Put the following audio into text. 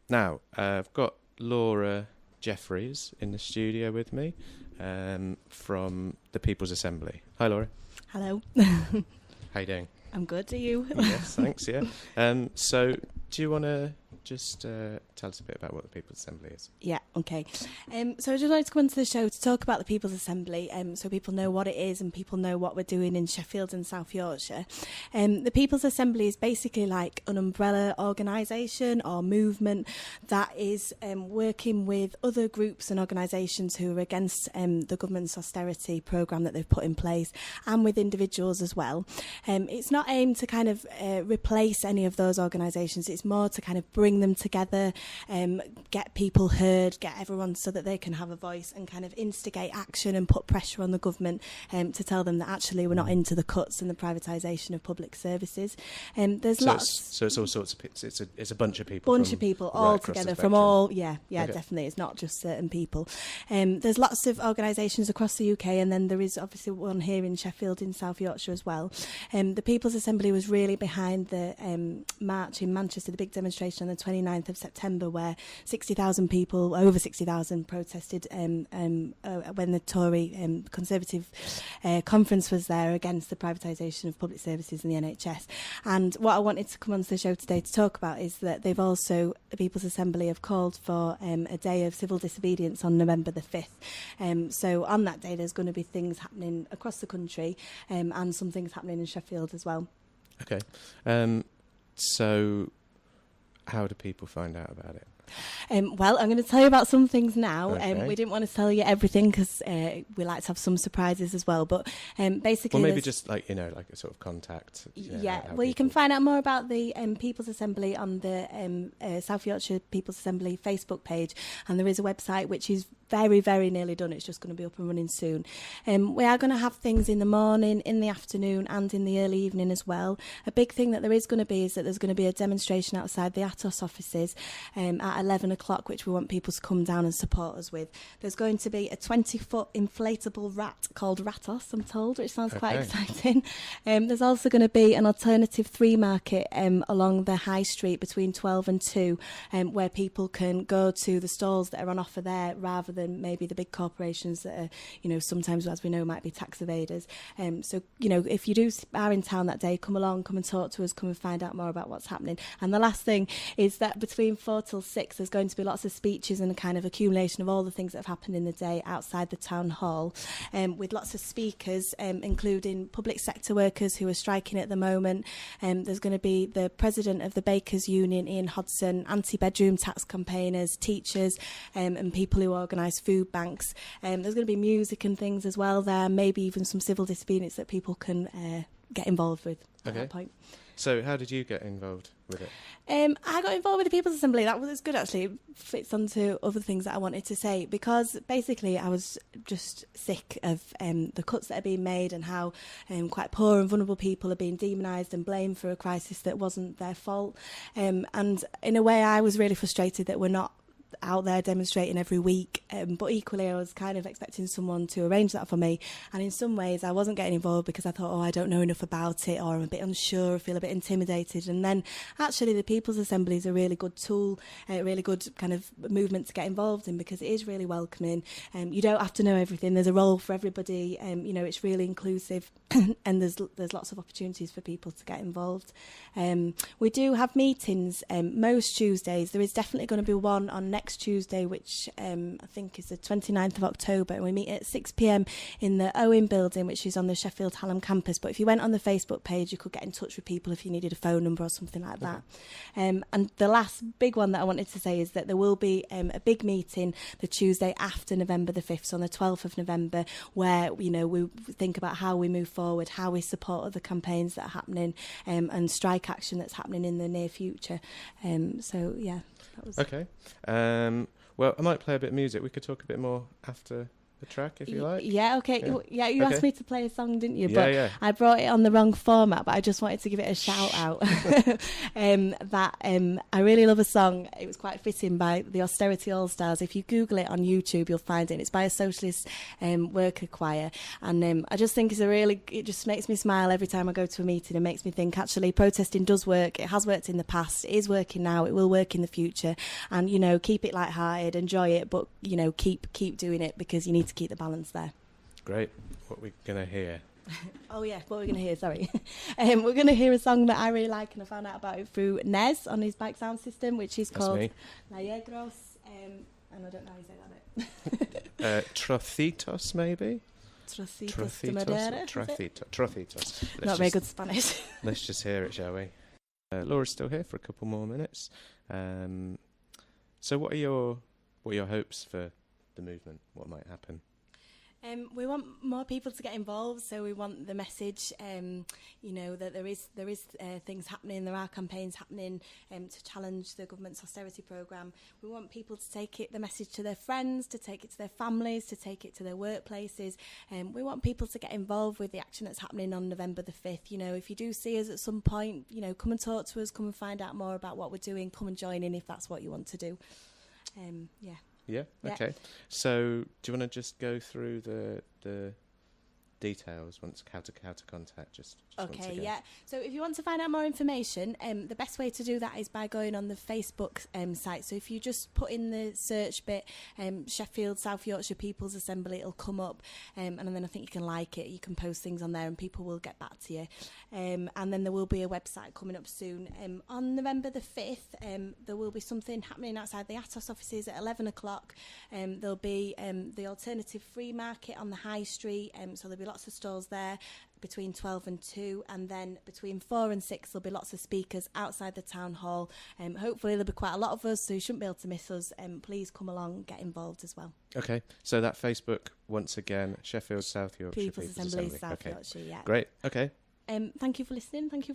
Now, I've got Laura Jeffries in the studio with me from the People's Assembly. Hi, Laura. Hello. How you doing? I'm good. Are you? Yes, thanks, yeah. So, do you want to just tell us a bit about what the People's Assembly is? Yeah, okay. So I just wanted to come into the show to talk about the People's Assembly, so people know what it is and people know what we're doing in Sheffield and South Yorkshire. The People's Assembly is basically like an umbrella organisation or movement that is working with other groups and organisations who are against the government's austerity programme that they've put in place, and with individuals as well. It's not aimed to kind of replace any of those organisations. It's more to kind of bring them together, get people heard, get everyone so that they can have a voice and kind of instigate action and put pressure on the government to tell them that actually we're not into the cuts and the privatisation of public services. There's lots. So it's all sorts of people. It's a bunch of people. Bunch of people all together from all. Yeah, okay. Definitely. It's not just certain people. There's lots of organisations across the UK, and then there is obviously one here in Sheffield in South Yorkshire as well. The People's Assembly was really behind the march in Manchester, the big demonstration on the 29th of September, where 60,000 people, over 60,000, protested when the Tory Conservative conference was there against the privatisation of public services in the NHS. And what I wanted to come onto the show today to talk about is that they've also, the People's Assembly, have called for a day of civil disobedience on November the 5th. So on that day, there's going to be things happening across the country and some things happening in Sheffield as well. Okay. So how do people find out about it? Well, I'm going to tell you about some things now. Okay. We didn't want to tell you everything because we like to have some surprises as well. But basically, well, maybe just like like a sort of contact. Well, you can find out more about the People's Assembly on the South Yorkshire People's Assembly Facebook page, and there is a website which is very, very nearly done. It's just going to be up and running soon. We are going to have things in the morning, in the afternoon, and in the early evening as well. A big thing that there is going to be is that there's going to be a demonstration outside the Atos offices at 11 o'clock, which we want people to come down and support us with. There's going to be a 20-foot inflatable rat called Ratos, I'm told, which sounds quite exciting. There's also going to be an alternative flea market along the high street between 12 and 2, where people can go to the stalls that are on offer there rather than maybe the big corporations that are, sometimes, as we know, might be tax evaders. So, if you are in town that day, come along, come and talk to us, come and find out more about what's happening. And the last thing is that between 4 till 6, there's going to be lots of speeches and a kind of accumulation of all the things that have happened in the day outside the town hall, with lots of speakers, including public sector workers who are striking at the moment. There's going to be the president of the Bakers Union, Ian Hodson, anti-bedroom tax campaigners, teachers, and people who organise food banks. There's going to be music and things as well there, maybe even some civil disobedience that people can get involved with at that point. So how did you get involved with it? I got involved with the People's Assembly. That was good, actually. It fits onto other things that I wanted to say, because basically I was just sick of the cuts that are being made and how quite poor and vulnerable people are being demonised and blamed for a crisis that wasn't their fault. And in a way, I was really frustrated that we're not out there demonstrating every week, but equally I was kind of expecting someone to arrange that for me, and in some ways I wasn't getting involved because I thought, I don't know enough about it, or I'm a bit unsure, I feel a bit intimidated. And then actually the People's Assembly is a really good tool, a really good kind of movement to get involved in, because it is really welcoming. You don't have to know everything, there's a role for everybody, it's really inclusive and there's lots of opportunities for people to get involved. We do have meetings most Tuesdays. There is definitely going to be one on next Tuesday, which I think is the 29th of October, and we meet at 6 p.m. in the Owen building, which is on the Sheffield Hallam campus. But if you went on the Facebook page, you could get in touch with people if you needed a phone number or something like that. And the last big one that I wanted to say is that there will be a big meeting the Tuesday after November the 5th, so on the 12th of November, where we think about how we move forward, how we support other campaigns that are happening, and strike action that's happening in the near future. So yeah, that was okay. Well, I might play a bit of music. We could talk a bit more after the track if you like. Yeah, okay. Yeah, you asked me to play a song, didn't you? Yeah, but yeah. I brought it on the wrong format, but I just wanted to give it a shout out. I really love a song. It was quite fitting by the Austerity All-Stars. If you Google it on YouTube, you'll find it. It's by a socialist worker choir. And I just think it just makes me smile every time I go to a meeting. It makes me think, actually, protesting does work. It has worked in the past. It is working now. It will work in the future. And, keep it lighthearted, enjoy it, but, keep doing it because you need to keep the balance there. Great. What are we going to hear? Oh, yeah, what we're going to hear, sorry. We're going to hear a song that I really like, and I found out about it through Nez on his bike sound system, which is called Gallegros, and I don't know how you say that bit. Trocitos, maybe? Trocitos de Madera? Trocitos. Not very good Spanish. Let's just hear it, shall we? Laura's still here for a couple more minutes. So what are your hopes for the movement? What might happen? We want more people to get involved, so we want the message, that there is things happening, there are campaigns happening to challenge the government's austerity programme. We want people to take the message to their friends, to take it to their families, to take it to their workplaces. We want people to get involved with the action that's happening on November the 5th. If you do see us at some point, come and talk to us, come and find out more about what we're doing, come and join in if that's what you want to do. Yeah, okay. So do you want to just go through the details how to contact just okay, yeah. So if you want to find out more information, the best way to do that is by going on the Facebook site. So if you just put in the search bit, Sheffield, South Yorkshire People's Assembly, it'll come up, and then I think you can like it. You can post things on there and people will get back to you. And then there will be a website coming up soon. On November the 5th, there will be something happening outside the Atos offices at 11 o'clock. There'll be the alternative free market on the high street, so there'll be lots of stalls there between 12 and 2, and then between 4 and 6 there'll be lots of speakers outside the town hall. Hopefully there'll be quite a lot of us, so you shouldn't be able to miss us. Please come along, get involved as well. Okay, so that Facebook, once again, Sheffield, South Yorkshire People's Assembly, South okay. Yorkshire, yeah. Great, okay. Thank you for listening. Thank you for